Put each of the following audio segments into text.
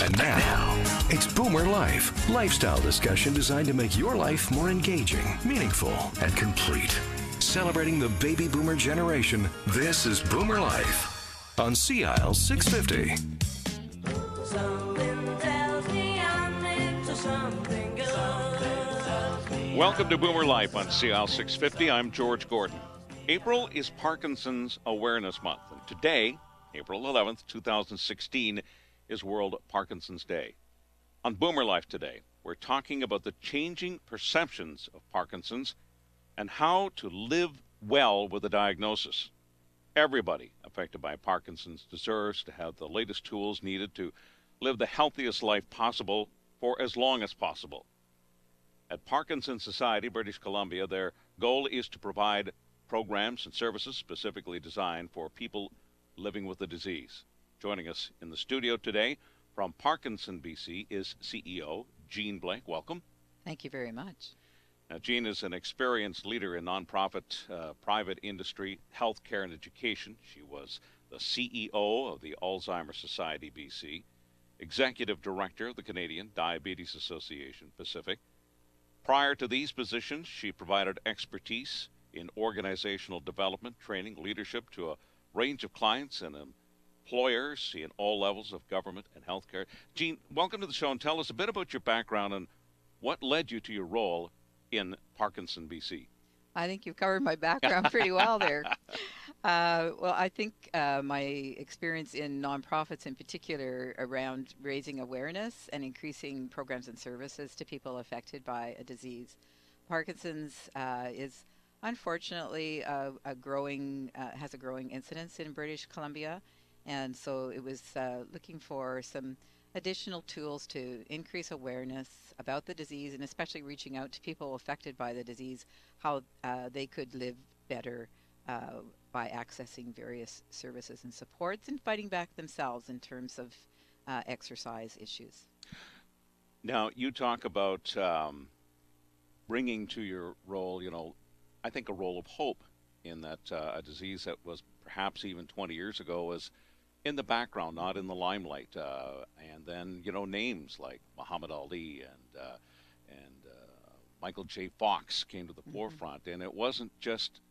And now, it's Boomer Life, lifestyle discussion designed to make your life more engaging, meaningful, and complete. Celebrating the baby boomer generation, this is Boomer Life on CIL 650. Something tells me I'm into something good. Welcome to Boomer Life on CIL 650. I'm George Gordon. April is Parkinson's Awareness Month, and today, April 11th, 2016, is World Parkinson's Day. On Boomer Life today, we're talking about the changing perceptions of Parkinson's and how to live well with a diagnosis. Everybody affected by Parkinson's deserves to have the latest tools needed to live the healthiest life possible for as long as possible. At Parkinson's Society, British Columbia, their goal is to provide programs and services specifically designed for people living with the disease. Joining us in the studio today from BC is CEO Jean Blake. Welcome. Thank you very much. Now, Jean is an experienced leader in nonprofit, private industry, healthcare, and education. She was the CEO of the Alzheimer's Society BC, Executive Director of the Canadian Diabetes Association Pacific. Prior to these positions, she provided expertise in organizational development, training, leadership to a range of clients and employers in all levels of government and healthcare. Jean, welcome to the show, and tell us a bit about your background and what led you to your role in Parkinson BC. I think you've covered my background pretty well there. Well, I think my experience in nonprofits in particular around raising awareness and increasing programs and services to people affected by a disease. Parkinson's is unfortunately has a growing incidence in British Columbia, and so it was looking for some additional tools to increase awareness about the disease, and especially reaching out to people affected by the disease, how they could live better by accessing various services and supports and fighting back themselves in terms of exercise issues. Now, you talk about bringing to your role, I think a role of hope in that a disease that was perhaps even 20 years ago was in the background, not in the limelight. And then, names like Muhammad Ali and Michael J. Fox came to the forefront. And it wasn't just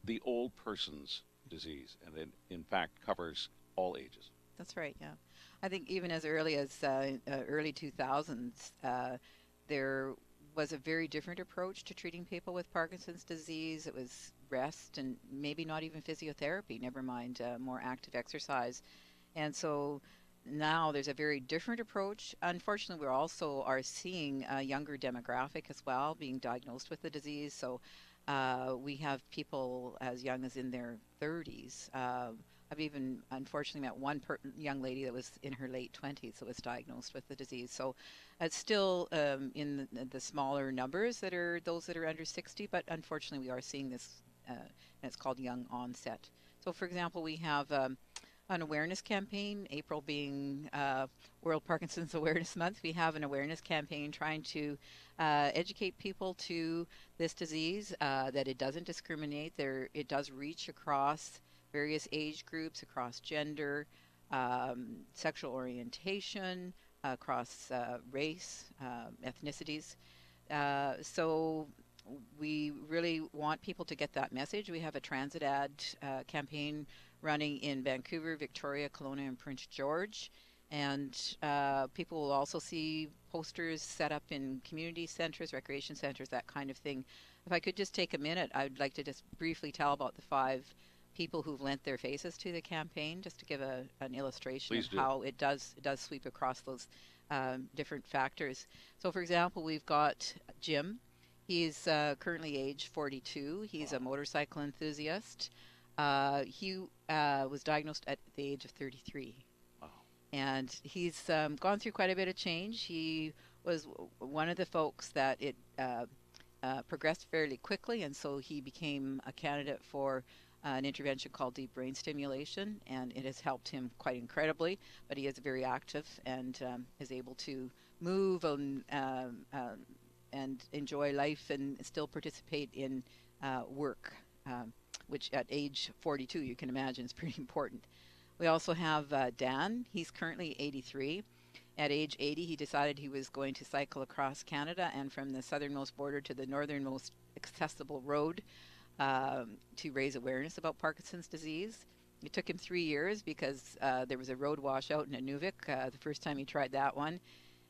the old person's disease, and it, in fact, covers all ages. That's right, yeah. I think even as early as early 2000s, there was a very different approach to treating people with Parkinson's disease. It was rest and maybe not even physiotherapy, never mind more active exercise. And so now there's a very different approach. Unfortunately, we also are seeing a younger demographic as well being diagnosed with the disease. So we have people as young as in their 30s. I've even unfortunately met one young lady that was in her late 20s that was diagnosed with the disease. So it's still in the smaller numbers that are those that are under 60, but unfortunately we are seeing this, and it's called young onset. So for example, we have an awareness campaign, April being World Parkinson's Awareness Month. We have an awareness campaign trying to educate people to this disease, that it doesn't discriminate. It does reach across various age groups, across gender, sexual orientation, across race, ethnicities. So we really want people to get that message. We have a transit ad campaign running in Vancouver, Victoria, Kelowna, and Prince George. And people will also see posters set up in community centers, recreation centers, that kind of thing. If I could just take a minute, I'd like to just briefly tell about the 5 people who've lent their faces to the campaign, just to give an illustration of how it does sweep across those different factors. So, for example, we've got Jim. He's currently age 42. He's a motorcycle enthusiast. He was diagnosed at the age of 33. Wow. And he's gone through quite a bit of change. He was one of the folks that it progressed fairly quickly, and so he became a candidate for an intervention called deep brain stimulation, and it has helped him quite incredibly. But he is very active and is able to move and enjoy life and still participate in work, which at age 42, you can imagine, is pretty important. We also have Dan. He's currently 83, At age 80, he decided he was going to cycle across Canada and from the southernmost border to the northernmost accessible road to raise awareness about Parkinson's disease. It took him 3 years because there was a road washout in Inuvik the first time he tried that one.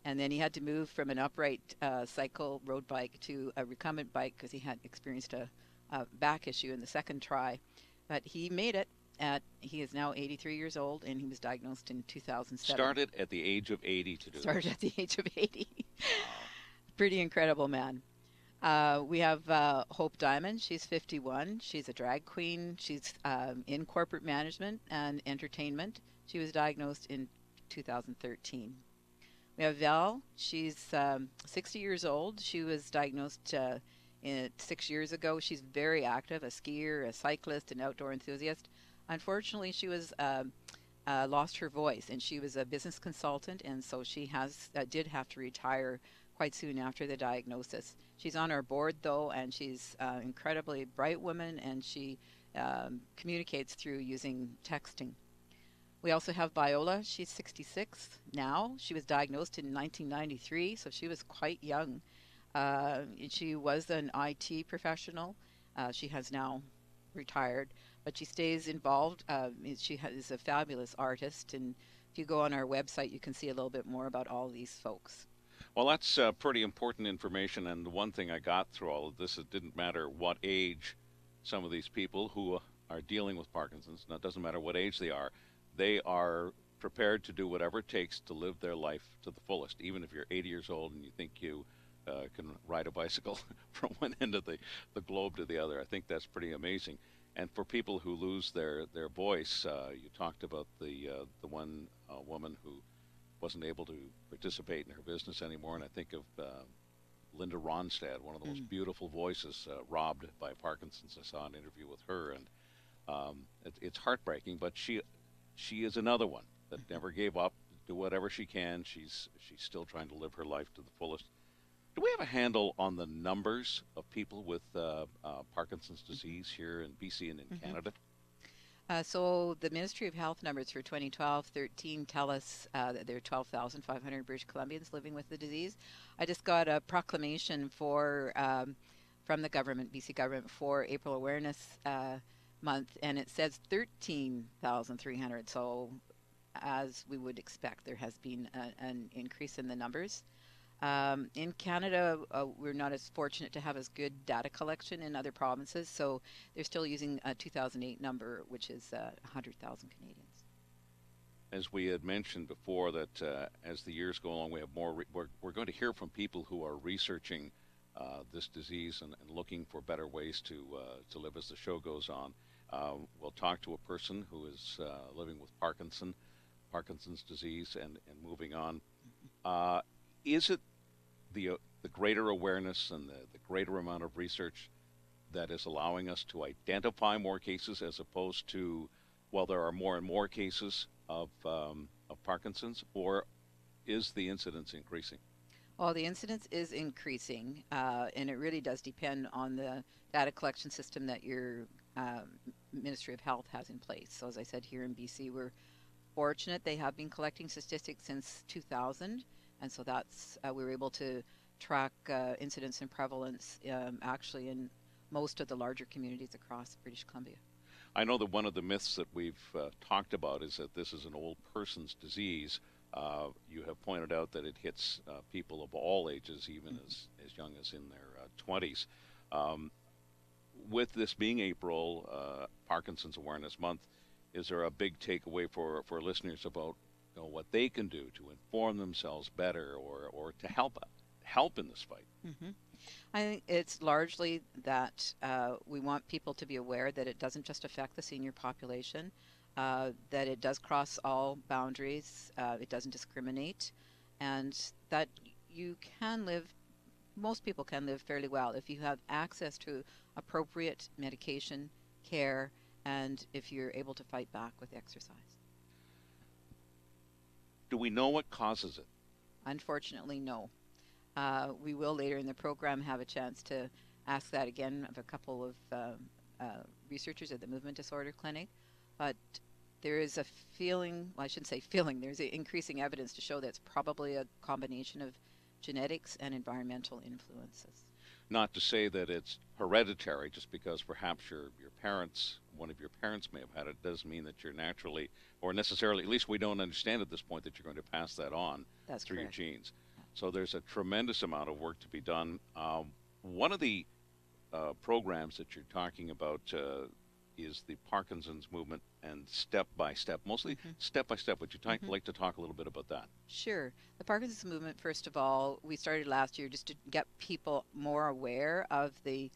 And then he had to move from an upright cycle road bike to a recumbent bike because he had experienced a back issue in the second try. But he made it. He is now 83 years old, and he was diagnosed in 2007. Started at the age of 80 to do Started this. at the age of 80. Pretty incredible man. We have Hope Diamond. She's 51. She's a drag queen. She's in corporate management and entertainment. She was diagnosed in 2013. We have Val. She's 60 years old. She was diagnosed 6 years ago. She's very active, a skier, a cyclist, an outdoor enthusiast. Unfortunately, she was lost her voice, and she was a business consultant, and so she did have to retire quite soon after the diagnosis. She's on our board, though, and she's an incredibly bright woman, and she communicates through using texting. We also have Viola. She's 66 now. She was diagnosed in 1993, so she was quite young. She was an IT professional. She has now retired, but she stays involved. She is a fabulous artist, and if you go on our website, you can see a little bit more about all these folks. Well, that's pretty important information, and the one thing I got through all of this, it didn't matter what age some of these people who are dealing with Parkinson's, now it doesn't matter what age they are prepared to do whatever it takes to live their life to the fullest, even if you're 80 years old and you think you can ride a bicycle from one end of the globe to the other. I think that's pretty amazing. And for people who lose their voice, you talked about the one woman who wasn't able to participate in her business anymore, and I think of Linda Ronstadt, one of those beautiful voices, robbed by Parkinson's. I saw an interview with her, and it's heartbreaking, but she is another one that never gave up, do whatever she can. She's still trying to live her life to the fullest. Do we have a handle on the numbers of people with Parkinson's disease here in BC and in Canada? So the Ministry of Health numbers for 2012-13 tell us that there are 12,500 British Columbians living with the disease. I just got a proclamation from the government, BC government, for April Awareness Month, and it says 13,300. So as we would expect, there has been an increase in the numbers. In Canada, we're not as fortunate to have as good data collection in other provinces, so they're still using a 2008 number, which is 100,000 Canadians. As we had mentioned before, that as the years go along, we have more. We're going to hear from people who are researching this disease and looking for better ways to live as the show goes on. We'll talk to a person who is living with Parkinson's disease, and moving on. Is it the greater awareness and the greater amount of research that is allowing us to identify more cases, as opposed to, well, there are more and more cases of Parkinson's, or is the incidence increasing? Well, the incidence is increasing, and it really does depend on the data collection system that your Ministry of Health has in place. So as I said, here in BC, we're fortunate. They have been collecting statistics since 2000. And so that's we were able to track incidence and prevalence actually in most of the larger communities across British Columbia. I know that one of the myths that we've talked about is that this is an old person's disease. You have pointed out that it hits people of all ages, even as young as in their 20s. With this being April, Parkinson's Awareness Month, is there a big takeaway for listeners about what they can do to inform themselves better, or to help in this fight? I think it's largely that we want people to be aware that it doesn't just affect the senior population, that it does cross all boundaries, it doesn't discriminate, and that you can live, most people can live fairly well if you have access to appropriate medication, care, and if you're able to fight back with exercise. Do we know what causes it? Unfortunately, no. We will later in the program have a chance to ask that again of a couple of researchers at the Movement Disorder Clinic. But there is a feeling, well, I shouldn't say feeling, there's increasing evidence to show that it's probably a combination of genetics and environmental influences. Not to say that it's hereditary, just because perhaps your parents, one of your parents may have had it, doesn't mean that you're naturally, or necessarily, at least we don't understand at this point, that you're going to pass that on That's through correct. your genes. So there's a tremendous amount of work to be done. One of the programs that you're talking about is the Parkinson's movement and step by step, mostly step by step. Would you like to talk a little bit about that? Sure. The Parkinson's movement, first of all, we started last year just to get people more aware of the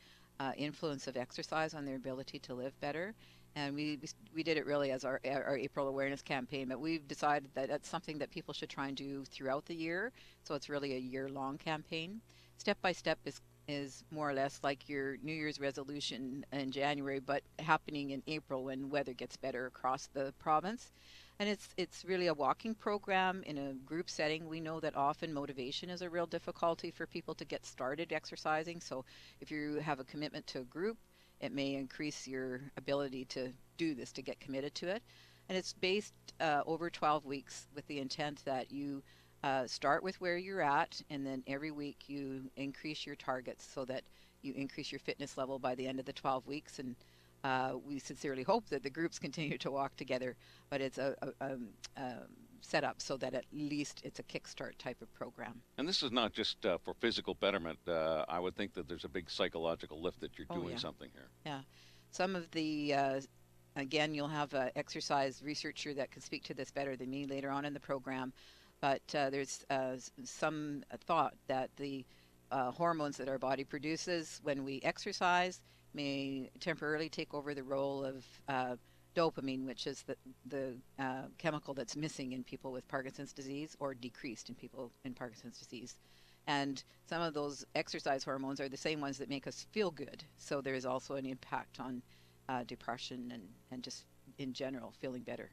influence of exercise on their ability to live better. And we did it really as our April awareness campaign, but we've decided that that's something that people should try and do throughout the year. So it's really a year-long campaign. Step by step is more or less like your New Year's resolution in January, but happening in April when weather gets better across the province. And it's really a walking program in a group setting. We know that often motivation is a real difficulty for people to get started exercising. So if you have a commitment to a group, it may increase your ability to do this, to get committed to it. And it's based over 12 weeks with the intent that you start with where you're at, and then every week you increase your targets so that you increase your fitness level by the end of the 12 weeks. And we sincerely hope that the groups continue to walk together, but it's a set up so that at least it's a kickstart type of program. And this is not just for physical betterment. I would think that there's a big psychological lift that you're doing something here. Yeah. Some of the, again, you'll have an exercise researcher that can speak to this better than me later on in the program, but there's some thought that the hormones that our body produces when we exercise may temporarily take over the role of dopamine, which is the chemical that's missing in people with Parkinson's disease, or decreased in people in Parkinson's disease. And some of those exercise hormones are the same ones that make us feel good. So there's also an impact on depression and just in general feeling better.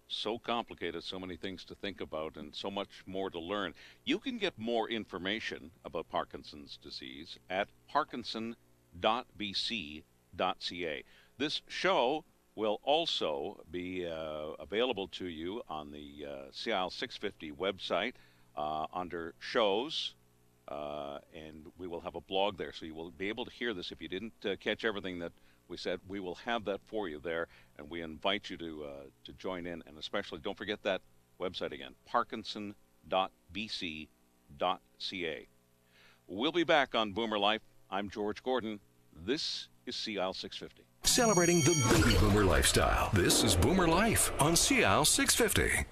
So complicated, so many things to think about, and so much more to learn. You can get more information about Parkinson's disease at ParkinsonBC.ca. This show will also be available to you on the CIL 650 website under shows, and we will have a blog there, so you will be able to hear this. If you didn't catch everything that we said, we will have that for you there, and we invite you to join in, and especially don't forget that website again, Parkinson.bc.ca. We'll be back on Boomer Life. I'm George Gordon. This is CIL 650. Celebrating the baby boomer lifestyle. This is Boomer Life on CIL 650.